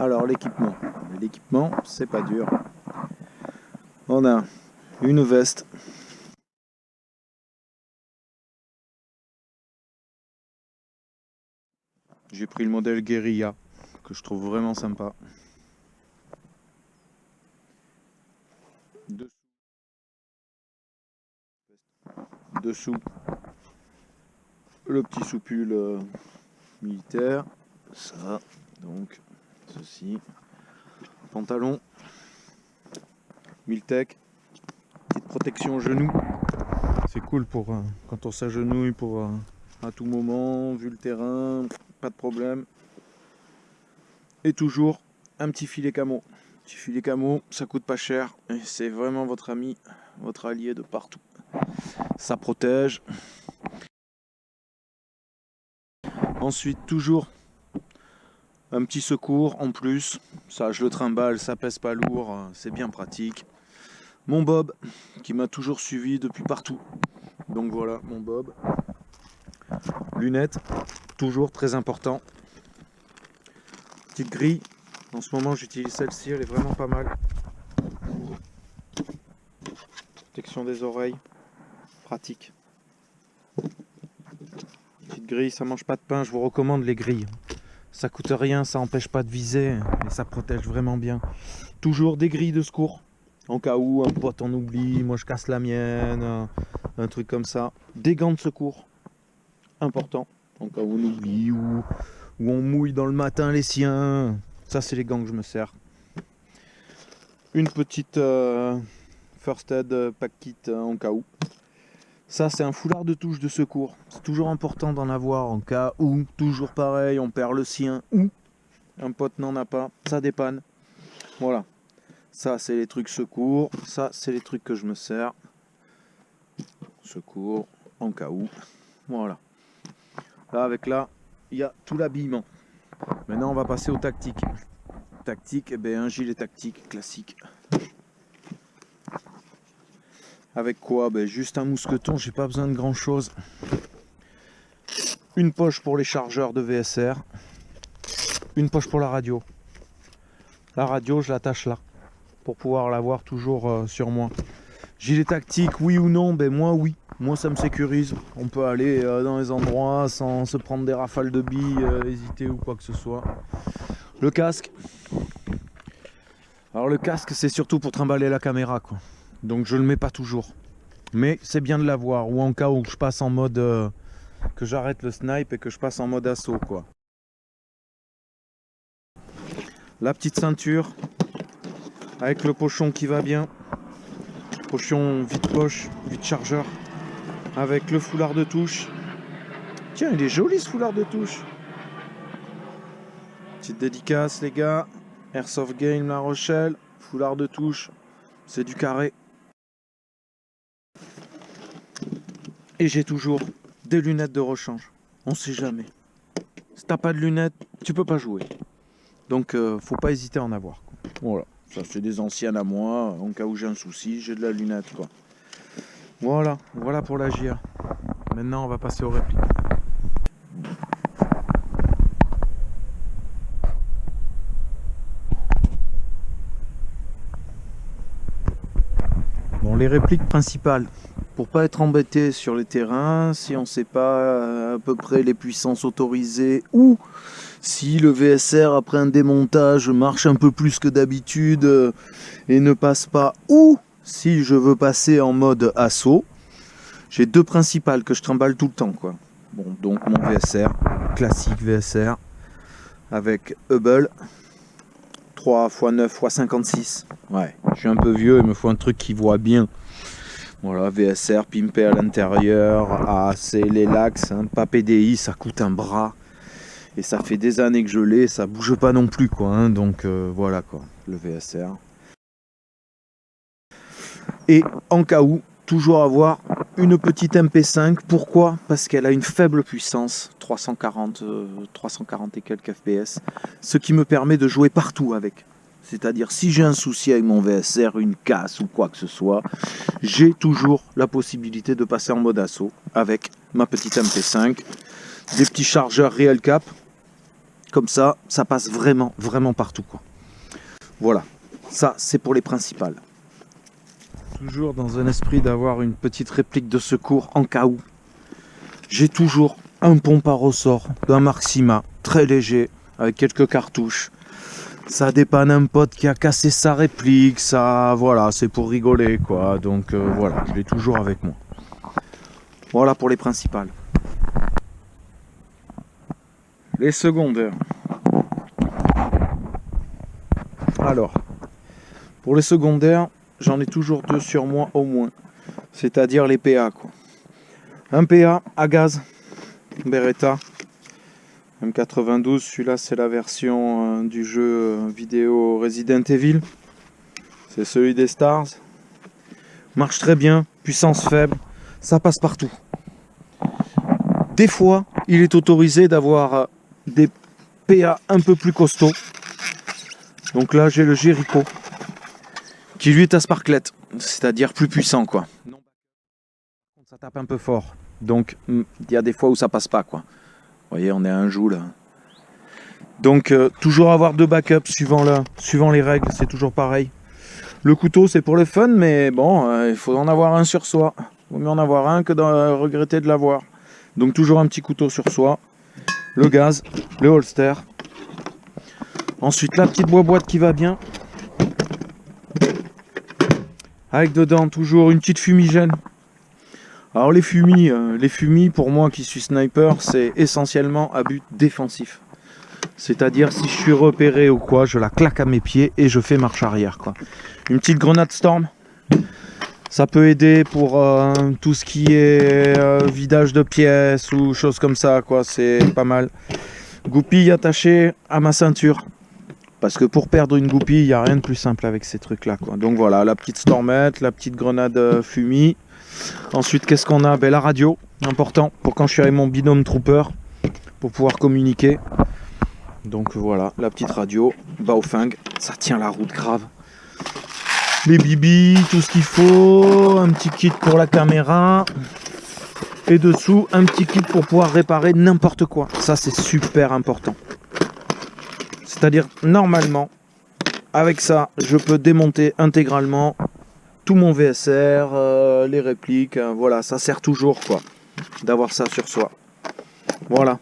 Alors l'équipement. L'équipement, c'est pas dur. On a une veste. J'ai pris le modèle Guerilla, que je trouve vraiment sympa. Dessous, le petit soupule militaire. Ça, donc, ceci. Pantalon. Miltech. Petite protection au genou. C'est cool pour quand on s'agenouille pour à tout moment, vu le terrain, pas de problème. Et toujours un petit filet camo. Petit filet camo, ça coûte pas cher et c'est vraiment votre ami, votre allié de partout. Ça protège. Ensuite, toujours un petit secours en plus. Ça, je le trimballe, ça pèse pas lourd, c'est bien pratique. Mon bob qui m'a toujours suivi depuis partout. Donc voilà, mon bob. Lunettes, toujours très important. Petite grille. En ce moment, j'utilise celle-ci, elle est vraiment pas mal. Protection des oreilles, pratique. Petite grille, ça mange pas de pain, je vous recommande les grilles. Ça coûte rien, ça empêche pas de viser et ça protège vraiment bien. Toujours des grilles de secours. En cas où un pote en oublie, moi je casse la mienne, un truc comme ça. Des gants de secours, important. En cas où on oublie ou on mouille dans le matin les siens. Ça c'est les gants que je me sers. Une petite first aid pack kit en cas où. Ça c'est un foulard de touche de secours. C'est toujours important d'en avoir en cas où, toujours pareil, on perd le sien ou un pote n'en a pas, ça dépanne. Voilà. Ça c'est les trucs secours, ça c'est les trucs que je me sers. Secours, en cas où. Voilà. Là avec là, il y a tout l'habillement. Maintenant on va passer aux tactiques. Tactique, eh bien, un gilet tactique classique. Avec quoi? Juste un mousqueton, j'ai pas besoin de grand chose. Une poche pour les chargeurs de VSR. Une poche pour la radio. La radio, je l'attache là. Pour pouvoir l'avoir toujours sur moi. Gilet tactique, oui ou non? Moi oui. Moi ça me sécurise. On peut aller dans les endroits sans se prendre des rafales de billes, hésiter ou quoi que ce soit. Le casque. Alors le casque c'est surtout pour trimballer la caméra quoi. Donc je le mets pas toujours. Mais c'est bien de l'avoir. Ou en cas où je passe en mode que j'arrête le snipe et que je passe en mode assaut quoi. La petite ceinture avec le pochon qui va bien. Pochon vide poche, vide chargeur. Avec le foulard de touche. Tiens, il est joli ce foulard de touche. Petite dédicace les gars. Airsoft Game La Rochelle. Foulard de touche. C'est du carré. Et j'ai toujours des lunettes de rechange. On sait jamais. Si t'as pas de lunettes, tu peux pas jouer. Donc faut pas hésiter à en avoir. Voilà. Ça c'est des anciennes à moi. En cas où j'ai un souci, j'ai de la lunette quoi. Voilà. Voilà pour la GIA. Maintenant on va passer aux répliques. Bon, les répliques principales. Pour pas être embêté sur les terrains, si on sait pas à peu près les puissances autorisées ou si le VSR après un démontage marche un peu plus que d'habitude et ne passe pas, ou si je veux passer en mode assaut, j'ai deux principales que je trimballe tout le temps quoi. Bon, donc mon VSR, classique VSR avec Hubble 3x9x56. Ouais, je suis un peu vieux, il me faut un truc qui voit bien. Voilà, VSR pimpé à l'intérieur, AAC, les lax, hein, pas PDI, ça coûte un bras. Et ça fait des années que je l'ai, ça bouge pas non plus quoi. Hein, donc voilà quoi, le VSR. Et en cas où, toujours avoir une petite MP5. Pourquoi? Parce qu'elle a une faible puissance, 340 et quelques FPS, ce qui me permet de jouer partout avec. C'est-à-dire si j'ai un souci avec mon VSR, une casse ou quoi que ce soit, j'ai toujours la possibilité de passer en mode assaut avec ma petite MP5, des petits chargeurs Real Cap Comme ça passe vraiment, vraiment partout, quoi. Voilà, ça c'est pour les principales. Toujours dans un esprit d'avoir une petite réplique de secours en cas où. J'ai toujours un pompe à ressort d'un Maxima, très léger, avec quelques cartouches. Ça dépanne un pote qui a cassé sa réplique, ça, voilà, c'est pour rigoler, quoi. Donc voilà, je l'ai toujours avec moi. Voilà pour les principales. Les secondaires. Alors, pour les secondaires, j'en ai toujours 2 sur moi au moins. C'est-à-dire les PA, quoi. Un PA à gaz, Beretta M92, celui-là c'est la version du jeu vidéo Resident Evil. C'est celui des Stars. Marche très bien, puissance faible, ça passe partout. Des fois, il est autorisé d'avoir des PA un peu plus costauds. Donc là, j'ai le Jericho, qui lui est à sparklet, c'est-à-dire plus puissant, quoi. Ça tape un peu fort, donc il y a des fois où ça passe pas, quoi. Vous voyez, on est à un joule là. Donc toujours avoir 2 backups suivant les règles, c'est toujours pareil. Le couteau c'est pour le fun, mais bon, il faut en avoir un sur soi. Il vaut mieux en avoir un que de regretter de l'avoir. Donc toujours un petit couteau sur soi. Le gaz, le holster. Ensuite la petite boîte qui va bien. Avec dedans toujours une petite fumigène. Alors les fumis pour moi qui suis sniper, c'est essentiellement à but défensif. C'est-à-dire si je suis repéré ou quoi, je la claque à mes pieds et je fais marche arrière, quoi. Une petite grenade storm, ça peut aider pour tout ce qui est vidage de pièces ou choses comme ça, quoi. C'est pas mal. Goupille attachée à ma ceinture. Parce que pour perdre une goupille, il n'y a rien de plus simple avec ces trucs-là, quoi. Donc voilà, la petite stormette, la petite grenade fumée. Ensuite, qu'est-ce qu'on a? Ben, la radio, important, pour quand je suis avec mon binôme trooper, pour pouvoir communiquer. Donc voilà, la petite radio, Baofeng, ça tient la route grave. Les bibis, tout ce qu'il faut, un petit kit pour la caméra. Et dessous, un petit kit pour pouvoir réparer n'importe quoi. Ça, c'est super important. C'est-à-dire, normalement, avec ça, je peux démonter intégralement tout mon VSR, les répliques, voilà, ça sert toujours, quoi, d'avoir ça sur soi. Voilà,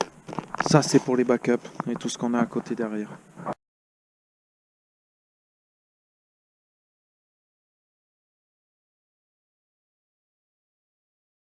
ça c'est pour les backups et tout ce qu'on a à côté derrière.